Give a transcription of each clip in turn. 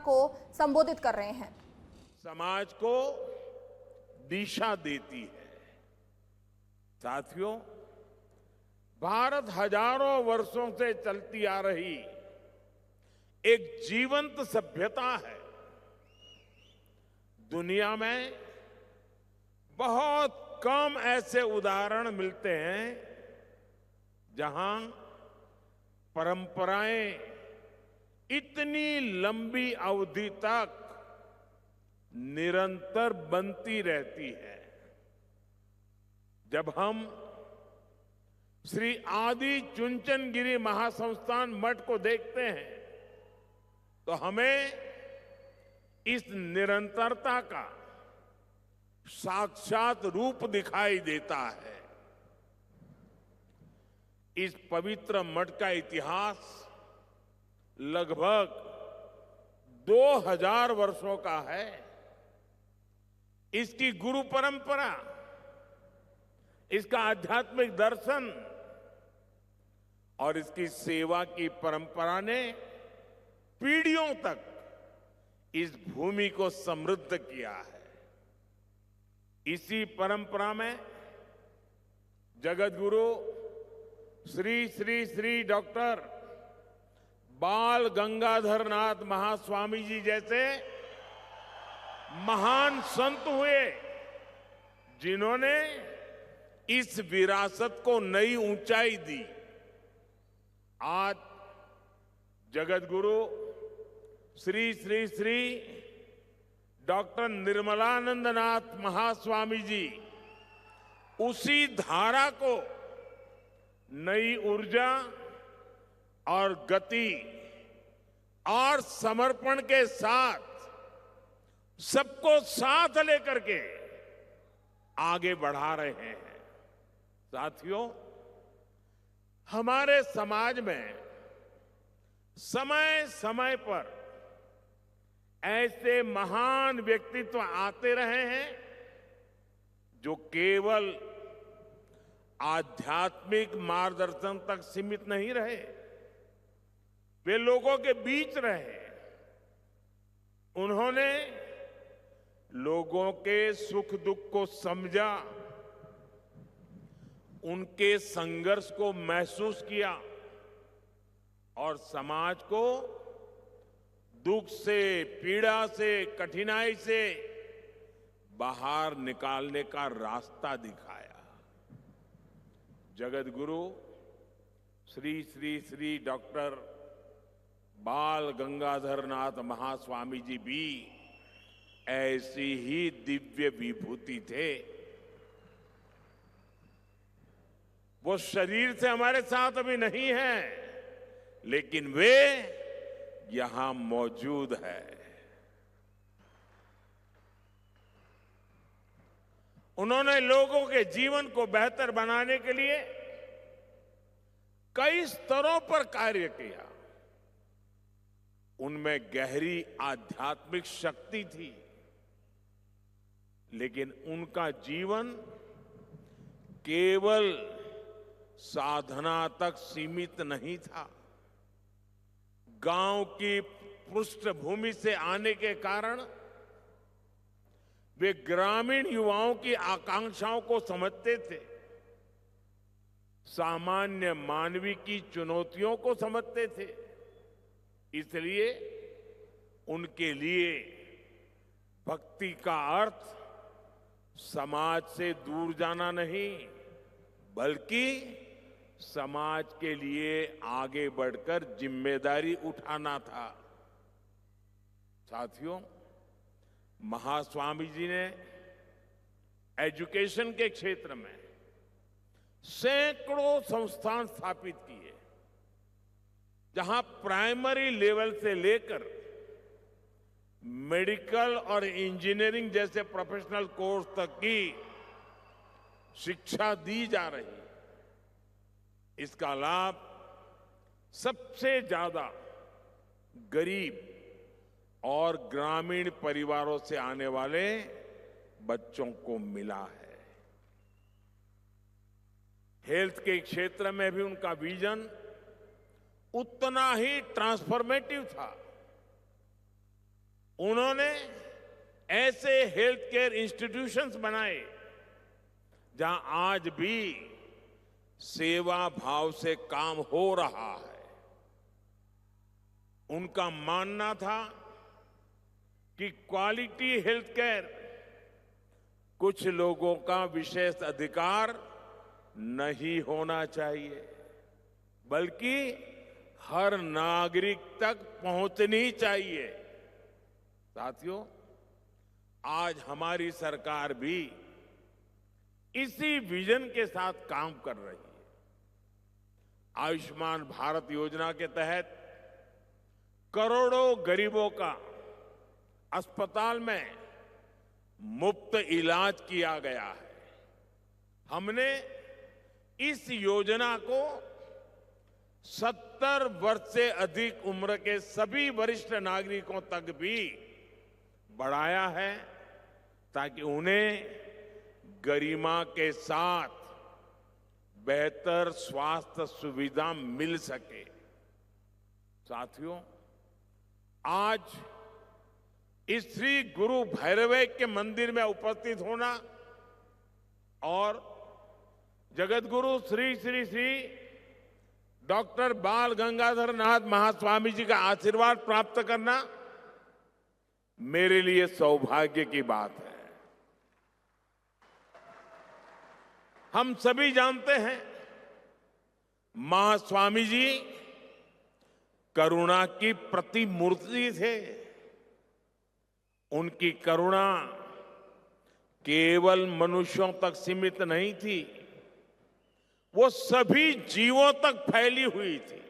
को संबोधित कर रहे हैं। समाज को दिशा देती है। साथियों, भारत हजारों वर्षों से चलती आ रही एक जीवंत सभ्यता है। दुनिया में बहुत कम ऐसे उदाहरण मिलते हैं जहां परंपराएं इतनी लंबी अवधि तक निरंतर बनती रहती है। जब हम श्री आदि चुनचनगिरी महासंस्थान मठ को देखते हैं तो हमें इस निरंतरता का साक्षात रूप दिखाई देता है। इस पवित्र मठ का इतिहास लगभग 2000 वर्षों का है। इसकी गुरु परंपरा, इसका आध्यात्मिक दर्शन और इसकी सेवा की परंपरा ने पीढ़ियों तक इस भूमि को समृद्ध किया है। इसी परंपरा में जगत गुरु श्री श्री श्री डॉक्टर बाल गंगाधर नाथ महास्वामी जी जैसे महान संत हुए, जिन्होंने इस विरासत को नई ऊंचाई दी। आज जगत गुरु श्री श्री श्री डॉक्टर निर्मलानंद नाथ महास्वामी जी उसी धारा को नई ऊर्जा और गति और समर्पण के साथ सबको साथ लेकर के आगे बढ़ा रहे हैं। साथियों, हमारे समाज में समय समय पर ऐसे महान व्यक्तित्व आते रहे हैं जो केवल आध्यात्मिक मार्गदर्शन तक सीमित नहीं रहे, वे लोगों के बीच रहे। उन्होंने लोगों के सुख दुख को समझा, उनके संघर्ष को महसूस किया और समाज को दुख से, पीड़ा से, कठिनाई से बाहर निकालने का रास्ता दिखाया। जगत गुरु श्री श्री श्री डॉक्टर बाल गंगाधर नाथ महास्वामी जी भी ऐसी ही दिव्य विभूति थे। वो शरीर से हमारे साथ अभी नहीं है, लेकिन वे यहां मौजूद है। उन्होंने लोगों के जीवन को बेहतर बनाने के लिए कई स्तरों पर कार्य किया। उनमें गहरी आध्यात्मिक शक्ति थी, लेकिन उनका जीवन केवल साधना तक सीमित नहीं था। गांव की पृष्ठभूमि से आने के कारण वे ग्रामीण युवाओं की आकांक्षाओं को समझते थे, सामान्य मानवीय की चुनौतियों को समझते थे। इसलिए उनके लिए भक्ति का अर्थ समाज से दूर जाना नहीं, बल्कि समाज के लिए आगे बढ़कर जिम्मेदारी उठाना था। साथियों, महास्वामी जी ने एजुकेशन के क्षेत्र में सैकड़ों संस्थान स्थापित किए, जहां प्राइमरी लेवल से लेकर मेडिकल और इंजीनियरिंग जैसे प्रोफेशनल कोर्स तक की शिक्षा दी जा रही। इसका लाभ सबसे ज्यादा गरीब और ग्रामीण परिवारों से आने वाले बच्चों को मिला है। हेल्थ के क्षेत्र में भी उनका विजन उतना ही ट्रांसफॉर्मेटिव था। उन्होंने ऐसे हेल्थ केयर इंस्टीट्यूशंस बनाए जहां आज भी सेवा भाव से काम हो रहा है। उनका मानना था कि क्वालिटी हेल्थ केयर कुछ लोगों का विशेष अधिकार नहीं होना चाहिए, बल्कि हर नागरिक तक पहुंचनी चाहिए। साथियों, आज हमारी सरकार भी इसी विजन के साथ काम कर रही है। आयुष्मान भारत योजना के तहत करोड़ों गरीबों का अस्पताल में मुफ्त इलाज किया गया है। हमने इस योजना को 70 वर्ष से अधिक उम्र के सभी वरिष्ठ नागरिकों तक भी बढ़ाया है, ताकि उन्हें गरिमा के साथ बेहतर स्वास्थ्य सुविधा मिल सके। साथियों, आज इस श्री गुरु भैरवे के मंदिर में उपस्थित होना और जगत गुरु श्री श्री श्री डॉक्टर बाल गंगाधर नाथ महास्वामी जी का आशीर्वाद प्राप्त करना मेरे लिए सौभाग्य की बात है। हम सभी जानते हैं, महास्वामी जी करुणा की प्रतिमूर्ति थे। उनकी करुणा केवल मनुष्यों तक सीमित नहीं थी, वो सभी जीवों तक फैली हुई थी।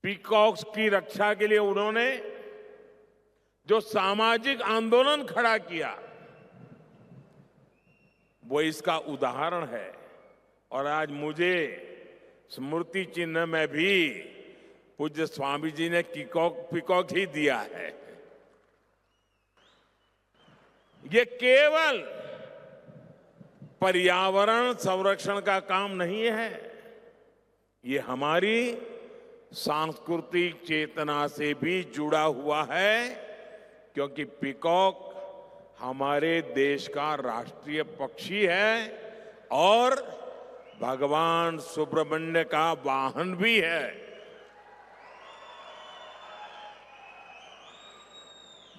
पीकॉक्स की रक्षा के लिए उन्होंने जो सामाजिक आंदोलन खड़ा किया, वो इसका उदाहरण है। और आज मुझे स्मृति चिन्ह में भी पूज्य स्वामी जी ने पीकॉक ही दिया है। ये केवल पर्यावरण संरक्षण का काम नहीं है, ये हमारी सांस्कृतिक चेतना से भी जुड़ा हुआ है, क्योंकि पीकॉक हमारे देश का राष्ट्रीय पक्षी है और भगवान सुब्रमण्य का वाहन भी है।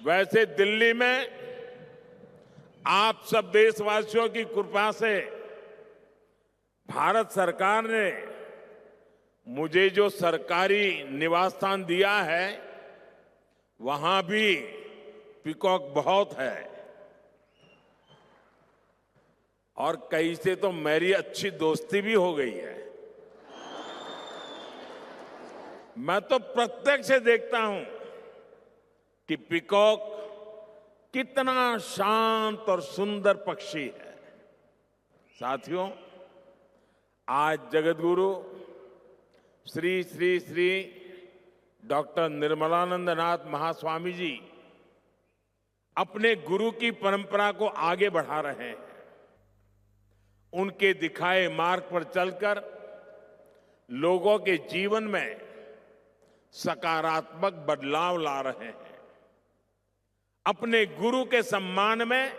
वैसे दिल्ली में आप सब देशवासियों की कृपा से भारत सरकार ने मुझे जो सरकारी निवास स्थान दिया है, वहां भी पीकॉक बहुत है। और कई से तो मेरी अच्छी दोस्ती भी हो गई है। मैं तो प्रत्यक्ष से देखता हूं कि पीकॉक कितना शांत और सुंदर पक्षी है। साथियों, आज जगतगुरु श्री श्री श्री डॉक्टर निर्मलानंद नाथ महास्वामी जी अपने गुरु की परंपरा को आगे बढ़ा रहे हैं। उनके दिखाए मार्ग पर चलकर लोगों के जीवन में सकारात्मक बदलाव ला रहे हैं। अपने गुरु के सम्मान में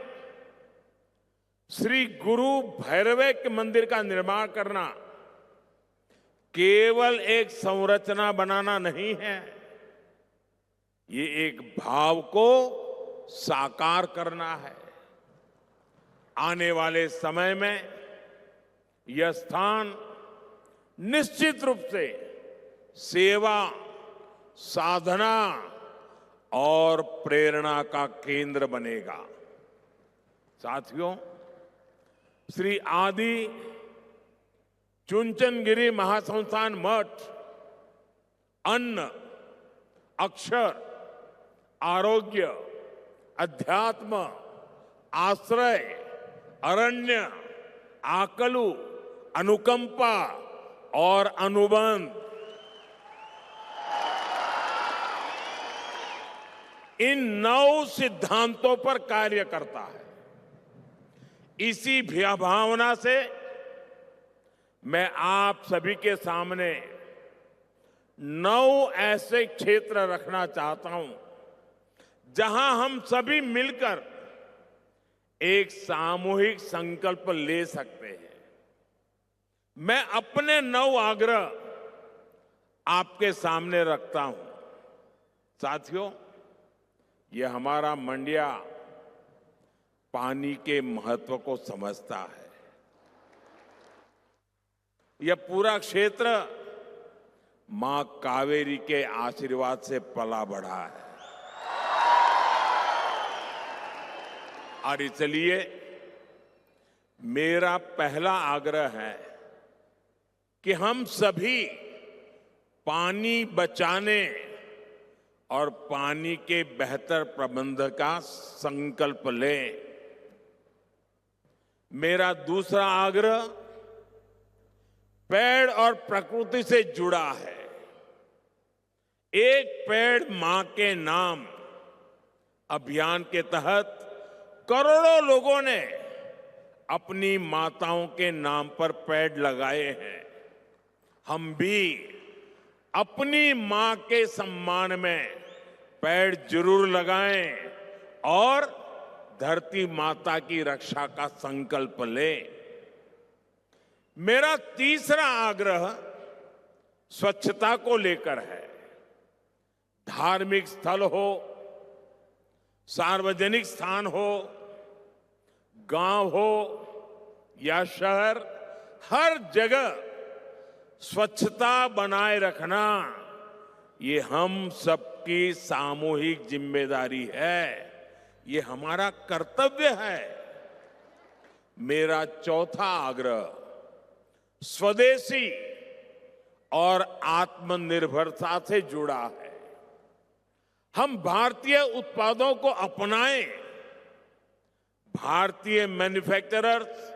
श्री गुरु भैरवे के मंदिर का निर्माण करना केवल एक संरचना बनाना नहीं है, ये एक भाव को साकार करना है। आने वाले समय में यह स्थान निश्चित रूप से सेवा, साधना और प्रेरणा का केंद्र बनेगा। साथियों, श्री आदि चुनचनगिरी महासंस्थान मठ अन्न, अक्षर, आरोग्य, अध्यात्म, आश्रय, अरण्य, आकलु, अनुकंपा और अनुबंध, इन 9 सिद्धांतों पर कार्य करता है। इसी भावना से मैं आप सभी के सामने 9 ऐसे क्षेत्र रखना चाहता हूं जहां हम सभी मिलकर एक सामूहिक संकल्प ले सकते हैं। मैं अपने 9 आग्रह आपके सामने रखता हूं। साथियों, ये हमारा मंड्या पानी के महत्व को समझता है। यह पूरा क्षेत्र मां कावेरी के आशीर्वाद से पला बढ़ा है और इसलिए मेरा पहला आग्रह है कि हम सभी पानी बचाने और पानी के बेहतर प्रबंध का संकल्प लें। मेरा दूसरा आग्रह पेड़ और प्रकृति से जुड़ा है। एक पेड़ मां के नाम अभियान के तहत करोड़ों लोगों ने अपनी माताओं के नाम पर पेड़ लगाए हैं। हम भी अपनी मां के सम्मान में पेड़ जरूर लगाएं और धरती माता की रक्षा का संकल्प लें। मेरा तीसरा आग्रह स्वच्छता को लेकर है। धार्मिक स्थल हो, सार्वजनिक स्थान हो, गांव हो या शहर, हर जगह स्वच्छता बनाए रखना ये हम सबकी सामूहिक जिम्मेदारी है। ये हमारा कर्तव्य है। मेरा चौथा आग्रह स्वदेशी और आत्मनिर्भरता से जुड़ा है। हम भारतीय उत्पादों को अपनाएं, भारतीय मैन्युफैक्चरर्स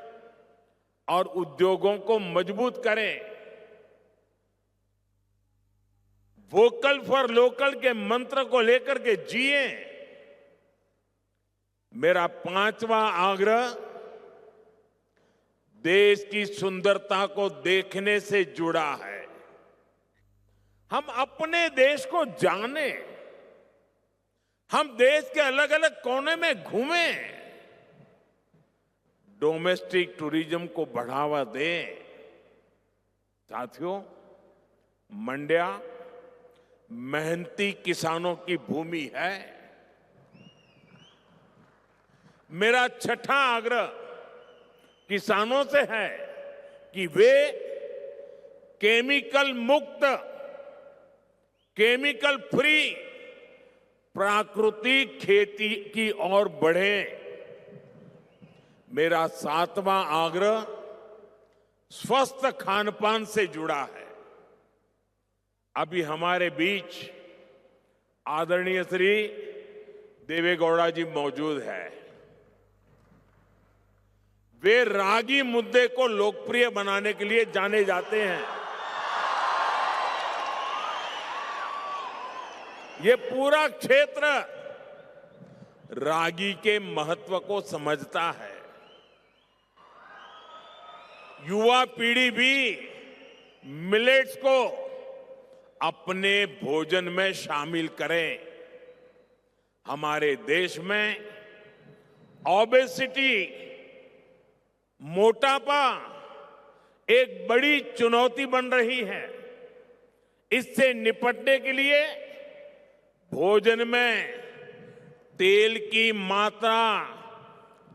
और उद्योगों को मजबूत करें, वोकल फॉर लोकल के मंत्र को लेकर के जिए। मेरा पांचवा आग्रह देश की सुंदरता को देखने से जुड़ा है। हम अपने देश को जानें, हम देश के अलग अलग कोने में घूमें, डोमेस्टिक टूरिज्म को बढ़ावा दें। साथियों, मंड्या मेहनती किसानों की भूमि है। मेरा छठा आग्रह किसानों से है कि वे केमिकल मुक्त, केमिकल फ्री प्राकृतिक खेती की ओर बढ़ें। मेरा सातवां आग्रह स्वस्थ खानपान से जुड़ा है। अभी हमारे बीच आदरणीय श्री देवेगौड़ा जी मौजूद है। वे रागी मुद्दे को लोकप्रिय बनाने के लिए जाने जाते हैं। ये पूरा क्षेत्र रागी के महत्व को समझता है। युवा पीढ़ी भी मिलेट्स को अपने भोजन में शामिल करें। हमारे देश में ओबेसिटी, मोटापा एक बड़ी चुनौती बन रही है। इससे निपटने के लिए भोजन में तेल की मात्रा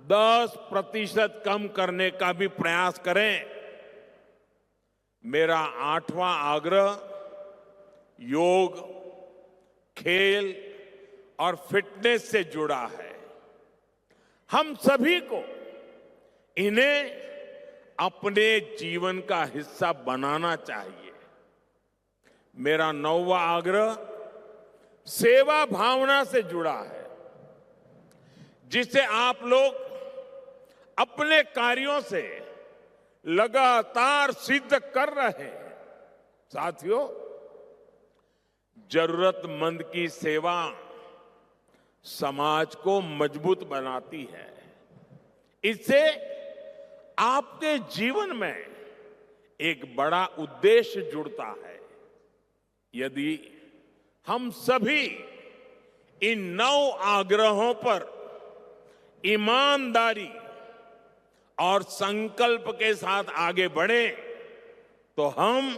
10% कम करने का भी प्रयास करें। मेरा आठवां आग्रह योग, खेल और फिटनेस से जुड़ा है। हम सभी को इन्हें अपने जीवन का हिस्सा बनाना चाहिए। मेरा 9वां आग्रह सेवा भावना से जुड़ा है, जिसे आप लोग अपने कार्यों से लगातार सिद्ध कर रहे हैं। साथियों, जरूरतमंद की सेवा समाज को मजबूत बनाती है। इससे आपके जीवन में एक बड़ा उद्देश्य जुड़ता है। यदि हम सभी इन 9 आग्रहों पर ईमानदारी और संकल्प के साथ आगे बढ़े तो हम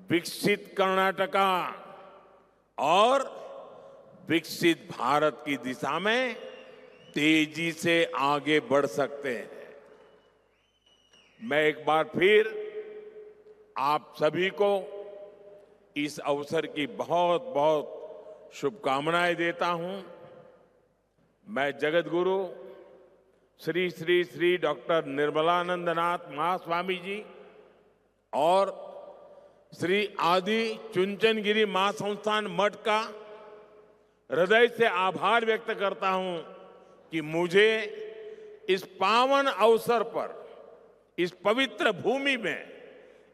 विकसित कर्नाटका और विकसित भारत की दिशा में तेजी से आगे बढ़ सकते हैं। मैं एक बार फिर आप सभी को इस अवसर की बहुत बहुत शुभकामनाएं देता हूं। मैं जगत गुरु श्री श्री श्री डॉक्टर निर्मलानंदनाथ महास्वामी जी और श्री आदि चुनचनगिरी महासंस्थान मठ का हृदय से आभार व्यक्त करता हूं कि मुझे इस पावन अवसर पर, इस पवित्र भूमि में,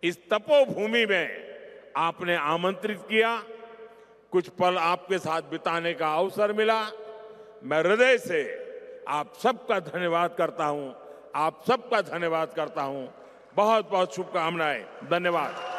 इस तपोभूमि में आपने आमंत्रित किया, कुछ पल आपके साथ बिताने का अवसर मिला। मैं हृदय से आप सबका धन्यवाद करता हूं, आप सबका धन्यवाद करता हूं। बहुत बहुत शुभकामनाएं। धन्यवाद।